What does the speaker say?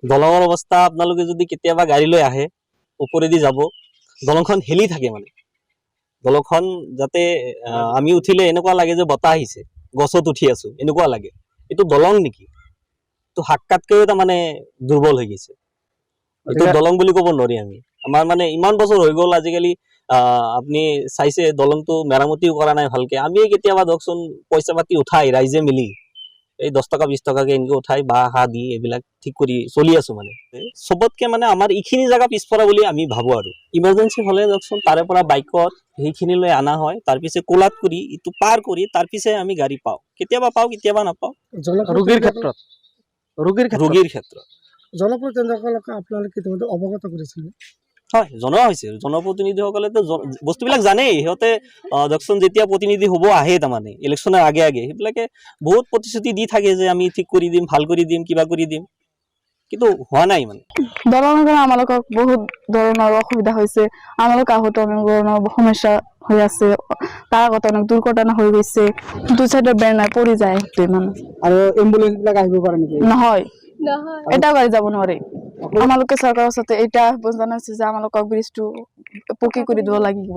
দলঙৰ অৱস্থা আপোনালোকে যদি কেতিয়াবা গাড়ী লৈ আহে ওপৰেদি যাব দলংখন হেলি থাকে মানে দলংখন যাতে আমি উঠিলে এনেকুৱা লাগে যে বতাহ আহিছে গছত উঠি আছো এনেকুৱা লাগে এইটো দলং নেকি তো হাক্কাতকৈও তাৰমানে দুৰ্বল হৈ গৈছে এইটো দলং বুলি ক'ব নোৱাৰি আমি আমাৰ মানে ইমান বছৰ হৈ গ'ল আজিকালি আপুনি চাইছে দলংটো মেৰামতিও কৰা নাই ভালকে আমি কেতিয়াবা ধৰকচোন পইচা পাতি উঠাই ৰাইজে মিলি এই 10 টকা 20 টকাকে এনেকে উঠাই বা হা দি এইবিলাক ঠিক কৰি চলি আছো মানে সবতকে মানে আমাৰ এইখিনি জায়গা পিছপৰা বুলি আমি ভাবো আৰু ইমাৰ্জেঞ্চি হলে ধৰকচোন তাৰে পৰা বাইকত সেইখিনিলৈ অনা হয় তাৰপিছত কোলাত কৰি ইটো পাৰ কৰি তাৰপিছত আমি গাড়ী পাওঁ কেতিয়াবা নাপাওঁ ৰোগীৰ ক্ষেত্ৰত জনপ্ৰতিনিধিসকলক আপোনালোকে ইতিমধ্যে অৱগত কৰিছিল হয় জনোৱা হৈছে জনপ্ৰতিনিধিসকলেতো বস্তুবিলাক জানেই সিহঁতে ধৰকচোন যেতিয়া প্ৰতিনিধি হ'ব আহে তাৰমানে ইলেকশ্যনৰ আগে সেইবিলাকে বহুত প্ৰতিশ্ৰুতি দি থাকে যে আমি ঠিক কৰি দিম ভাল কৰি দিম কিবা কৰি দিম কিন্তু হোৱা নাই মানে দলঙৰ কাৰণে আমালোকক বহুত ধৰণৰ অসুবিধা হৈছে আমালোক আহোঁতে অনেক ধৰণৰ সমস্যা হৈ আছে তাৰ আগতে অনেক দুৰ্ঘটনা হৈ গৈছে দুই চাইডৰ বেৰ নাই পৰি যায় মানে আৰু এম্বুলেন্স বিলাক আহিব পাৰে নেকি নহয় এটাও গাড়ী যাব নোৱাৰে আমালোকে চৰকাৰৰ ওচৰতে এটা জানাইছে যে আমালোকক ব্ৰিজটো পকী কৰি দিব লাগিব